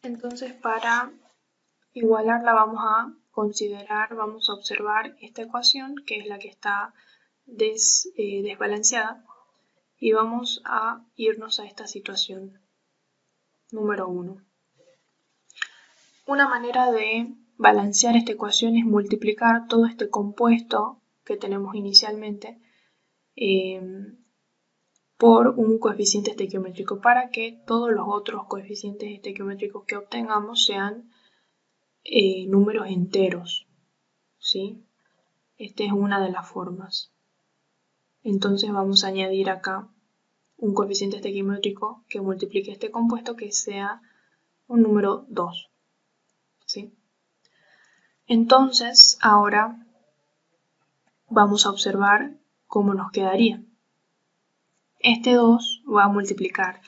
Entonces, para igualarla vamos a observar esta ecuación, que es la que está desbalanceada, y vamos a irnos a esta situación número 1. Una manera de balancear esta ecuación es multiplicar todo este compuesto que tenemos inicialmente por un coeficiente estequiométrico para que todos los otros coeficientes estequiométricos que obtengamos sean números enteros, ¿sí? Esta es una de las formas. Entonces vamos a añadir acá un coeficiente estequiométrico que multiplique este compuesto, que sea un número 2, ¿sí? Entonces ahora vamos a observar cómo nos quedaría. Este 2 va a multiplicar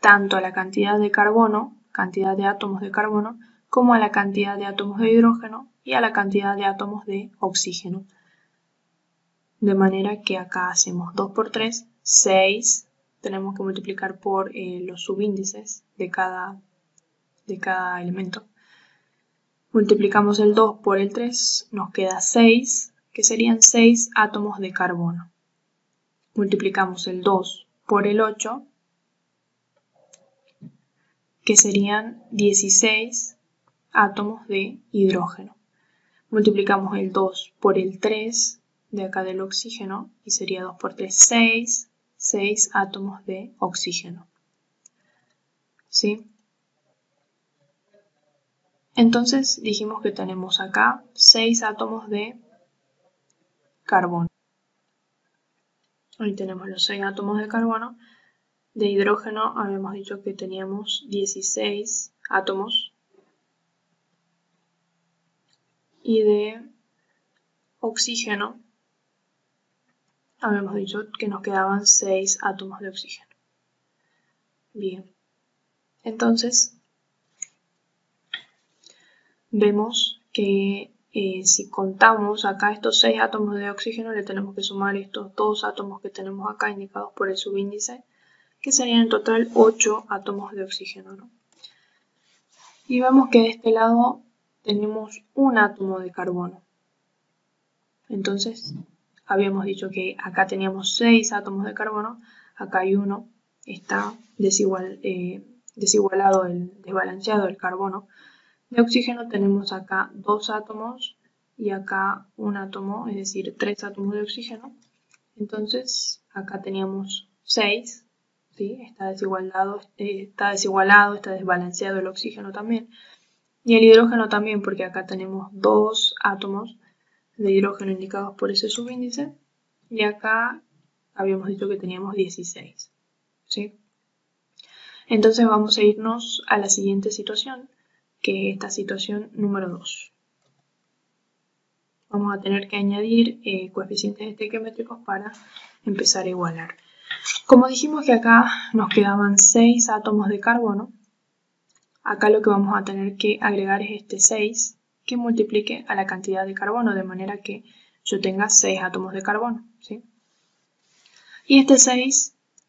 tanto a la cantidad de carbono, cantidad de átomos de carbono, como a la cantidad de átomos de hidrógeno y a la cantidad de átomos de oxígeno. De manera que acá hacemos 2 por 3, 6. Tenemos que multiplicar por los subíndices de cada elemento. Multiplicamos el 2 por el 3, nos queda 6, que serían 6 átomos de carbono. Multiplicamos el 2 por el 8, que serían 16 átomos de hidrógeno. Multiplicamos el 2 por el 3 de acá del oxígeno y sería 2 por 3, 6 átomos de oxígeno. ¿Sí? Entonces dijimos que tenemos acá 6 átomos de carbono. Ahí tenemos los 6 átomos de carbono. De hidrógeno habíamos dicho que teníamos 16 átomos. Y de oxígeno habíamos dicho que nos quedaban 6 átomos de oxígeno. Bien. Entonces, vemos que si contamos acá estos 6 átomos de oxígeno, le tenemos que sumar estos 2 átomos que tenemos acá indicados por el subíndice, que serían en total 8 átomos de oxígeno, ¿no? Y vemos que de este lado tenemos un átomo de carbono. Entonces, habíamos dicho que acá teníamos 6 átomos de carbono, acá hay uno, está desigualado, desbalanceado el carbono. De oxígeno tenemos acá 2 átomos y acá un átomo, es decir, 3 átomos de oxígeno. Entonces, acá teníamos 6, ¿sí? Está desigualado, está desbalanceado el oxígeno también. Y el hidrógeno también, porque acá tenemos 2 átomos de hidrógeno indicados por ese subíndice. Y acá habíamos dicho que teníamos 16, ¿sí? Entonces vamos a irnos a la siguiente situación, que es esta situación número 2. Vamos a tener que añadir coeficientes estequiométricos para empezar a igualar. Como dijimos que acá nos quedaban 6 átomos de carbono, acá lo que vamos a tener que agregar es este 6 que multiplique a la cantidad de carbono, de manera que yo tenga 6 átomos de carbono, ¿sí? Y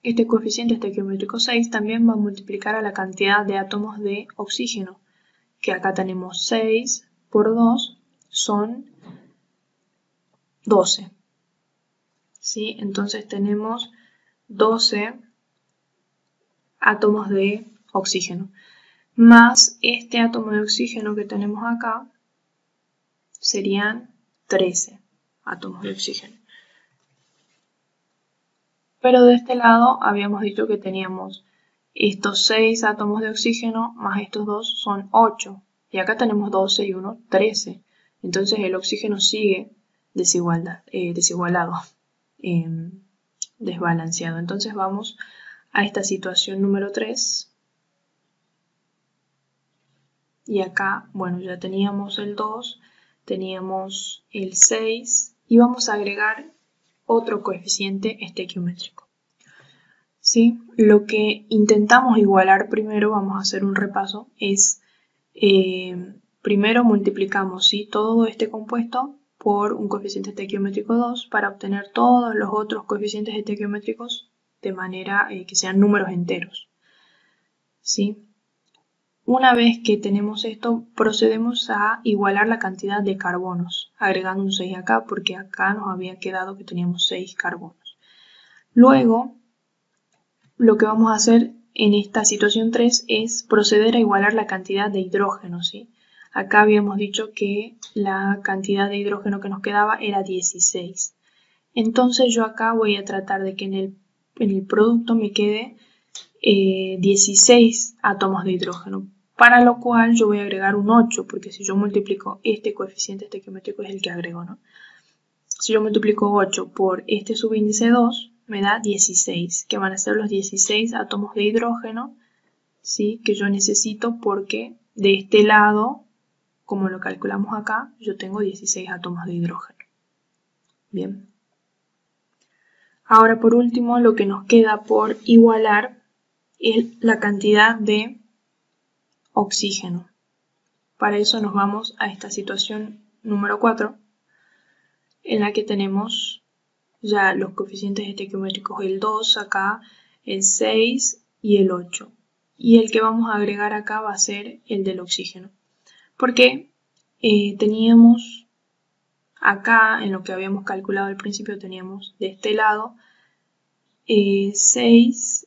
este coeficiente estequiométrico 6 también va a multiplicar a la cantidad de átomos de oxígeno, que acá tenemos 6 por 2 son 12. ¿Sí? Entonces tenemos 12 átomos de oxígeno. Más este átomo de oxígeno que tenemos acá serían 13 átomos de oxígeno. Pero de este lado habíamos dicho que teníamos estos 6 átomos de oxígeno más estos 2 son 8. Y acá tenemos 12 y 1, 13. Entonces el oxígeno sigue desigualado, desbalanceado. Entonces vamos a esta situación número 3. Y acá, bueno, ya teníamos el 2, teníamos el 6 y vamos a agregar otro coeficiente estequiométrico. ¿Sí? Lo que intentamos igualar primero, vamos a hacer un repaso, es primero multiplicamos, ¿sí?, todo este compuesto por un coeficiente estequiométrico 2 para obtener todos los otros coeficientes estequiométricos de manera que sean números enteros, ¿sí? Una vez que tenemos esto, procedemos a igualar la cantidad de carbonos, agregando un 6 acá, porque acá nos había quedado que teníamos 6 carbonos. Luego, lo que vamos a hacer en esta situación 3 es proceder a igualar la cantidad de hidrógeno, ¿sí? Acá habíamos dicho que la cantidad de hidrógeno que nos quedaba era 16. Entonces yo acá voy a tratar de que en el producto me quede 16 átomos de hidrógeno, para lo cual yo voy a agregar un 8, porque si yo multiplico este coeficiente estequiométrico es el que agrego, ¿no? Si yo multiplico 8 por este subíndice 2, me da 16, que van a ser los 16 átomos de hidrógeno, ¿sí? Que yo necesito porque de este lado, como lo calculamos acá, yo tengo 16 átomos de hidrógeno. Bien. Ahora por último lo que nos queda por igualar es la cantidad de oxígeno. Para eso nos vamos a esta situación número 4, en la que tenemos ya los coeficientes estequiométricos, el 2 acá, el 6 y el 8. Y el que vamos a agregar acá va a ser el del oxígeno. Porque teníamos acá, en lo que habíamos calculado al principio, teníamos de este lado 6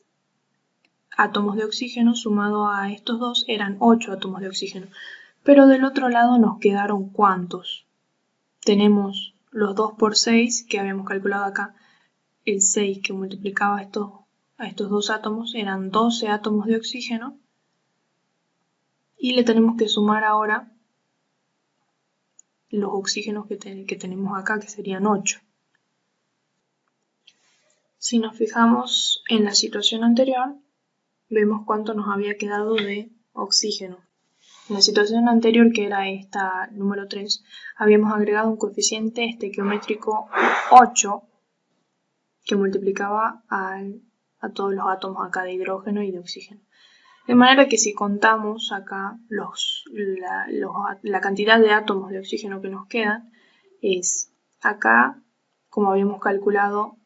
átomos de oxígeno, sumado a estos dos eran 8 átomos de oxígeno. Pero del otro lado nos quedaron ¿cuántos? Tenemos los 2 por 6 que habíamos calculado acá, el 6 que multiplicaba a estos dos átomos eran 12 átomos de oxígeno, y le tenemos que sumar ahora los oxígenos que tenemos acá, que serían 8. Si nos fijamos en la situación anterior, vemos cuánto nos había quedado de oxígeno. En la situación anterior, que era esta número 3, habíamos agregado un coeficiente estequiométrico 8 que multiplicaba a todos los átomos acá de hidrógeno y de oxígeno. De manera que si contamos acá la cantidad de átomos de oxígeno que nos quedan, es acá, como habíamos calculado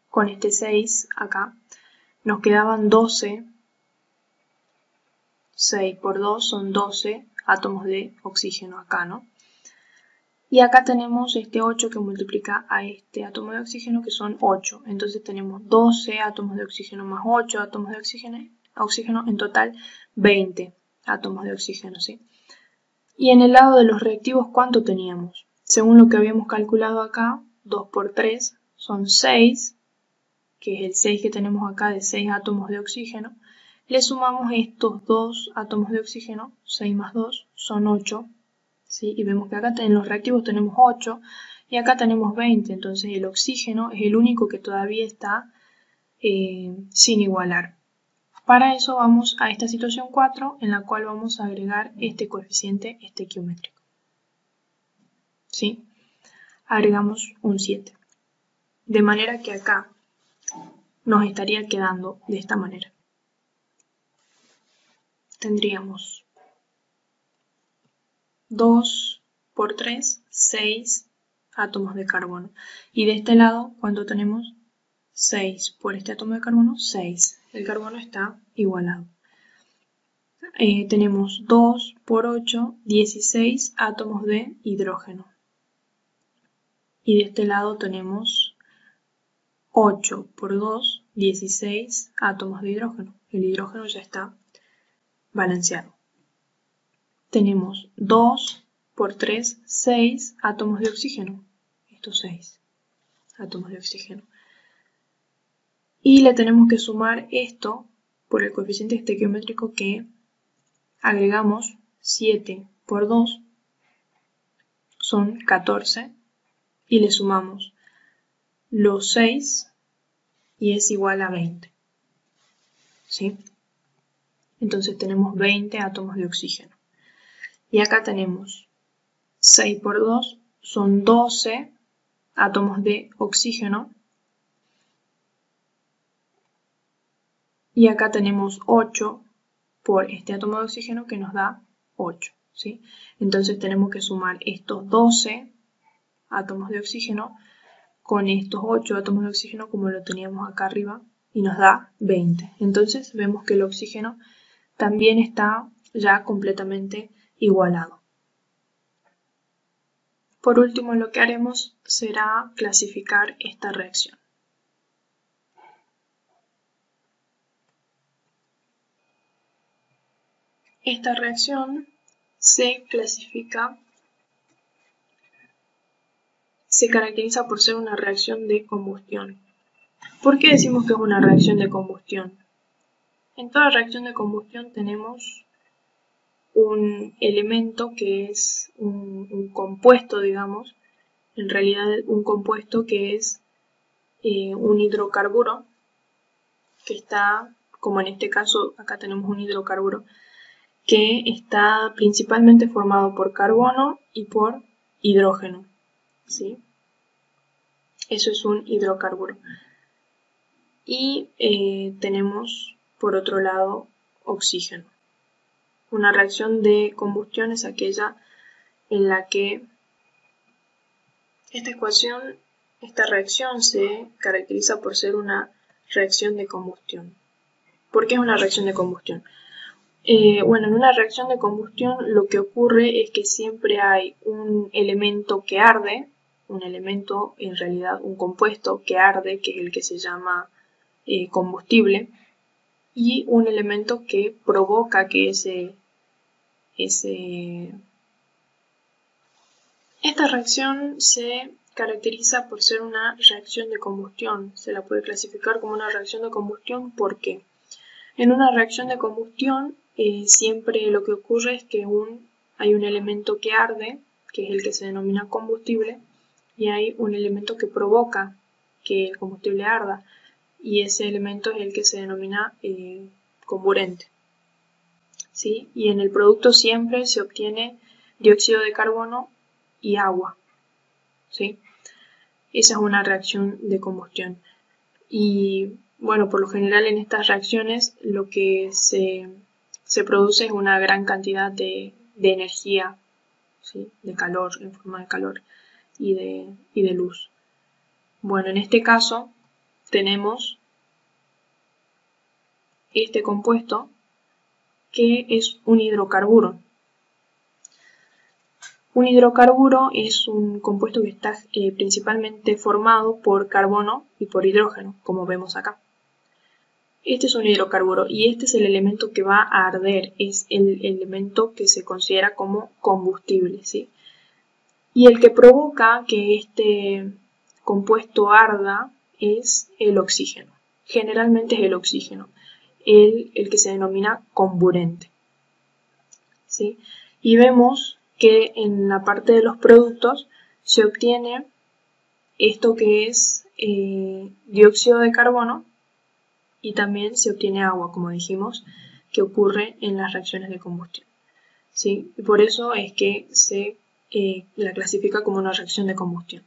con este 6 acá, nos quedaban 12, 6 por 2 son 12 átomos de oxígeno acá, ¿no? Y acá tenemos este 8 que multiplica a este átomo de oxígeno, que son 8. Entonces tenemos 12 átomos de oxígeno más 8 átomos de oxígeno, en total 20 átomos de oxígeno, ¿sí? Y en el lado de los reactivos, ¿cuánto teníamos? Según lo que habíamos calculado acá, 2 por 3 son 6, que es el 6 que tenemos acá de 6 átomos de oxígeno. Le sumamos estos 2 átomos de oxígeno, 6 más 2 son 8. ¿Sí? Y vemos que acá en los reactivos tenemos 8 y acá tenemos 20, entonces el oxígeno es el único que todavía está sin igualar. Para eso vamos a esta situación 4, en la cual vamos a agregar este coeficiente estequiométrico. ¿Sí? Agregamos un 7. De manera que acá nos estaría quedando de esta manera. Tendríamos 2 por 3, 6 átomos de carbono. Y de este lado, ¿cuánto tenemos? 6 por este átomo de carbono, 6. El carbono está igualado. Tenemos 2 por 8, 16 átomos de hidrógeno. Y de este lado tenemos 8 por 2, 16 átomos de hidrógeno. El hidrógeno ya está balanceado. Tenemos 2 por 3, 6 átomos de oxígeno. Estos 6 átomos de oxígeno. Y le tenemos que sumar esto por el coeficiente estequiométrico que agregamos 7 por 2, son 14. Y le sumamos los 6 y es igual a 20. ¿Sí? Entonces tenemos 20 átomos de oxígeno. Y acá tenemos 6 por 2 son 12 átomos de oxígeno. Y acá tenemos 8 por este átomo de oxígeno que nos da 8. ¿Sí? Entonces tenemos que sumar estos 12 átomos de oxígeno con estos 8 átomos de oxígeno como lo teníamos acá arriba y nos da 20. Entonces vemos que el oxígeno también está ya completamente igualado. Por último, lo que haremos será clasificar esta reacción. Esta reacción se caracteriza por ser una reacción de combustión. ¿Por qué decimos que es una reacción de combustión? En toda reacción de combustión tenemos un elemento que es un compuesto, digamos, en realidad un compuesto que es un hidrocarburo, que está, como en este caso, acá tenemos un hidrocarburo, que está principalmente formado por carbono y por hidrógeno, ¿sí? Eso es un hidrocarburo. Y tenemos, por otro lado, oxígeno. Una reacción de combustión es aquella en la que esta reacción se caracteriza por ser una reacción de combustión. ¿Por qué es una reacción de combustión? Bueno, en una reacción de combustión lo que ocurre es que siempre hay un elemento que arde, un elemento, en realidad un compuesto que arde, que es el que se llama combustible, y un elemento que provoca que esta reacción se caracteriza por ser una reacción de combustión. Se la puede clasificar como una reacción de combustión porque en una reacción de combustión siempre lo que ocurre es que hay un elemento que arde, que es el que se denomina combustible, y hay un elemento que provoca que el combustible arda, y ese elemento es el que se denomina comburente. ¿Sí? Y en el producto siempre se obtiene dióxido de carbono y agua. ¿Sí? Esa es una reacción de combustión. Y bueno, por lo general en estas reacciones lo que se produce es una gran cantidad de energía, ¿sí? De calor, en forma de calor y de luz. Bueno, en este caso tenemos este compuesto que es un hidrocarburo. Un hidrocarburo es un compuesto que está principalmente formado por carbono y por hidrógeno, como vemos acá. Este es un hidrocarburo y este es el elemento que va a arder, es el elemento que se considera como combustible, ¿sí? Y el que provoca que este compuesto arda es el oxígeno. Generalmente es el oxígeno, el que se denomina comburente, ¿sí? Y vemos que en la parte de los productos se obtiene esto que es dióxido de carbono y también se obtiene agua, como dijimos, que ocurre en las reacciones de combustión, ¿sí? Y por eso es que se la clasifica como una reacción de combustión.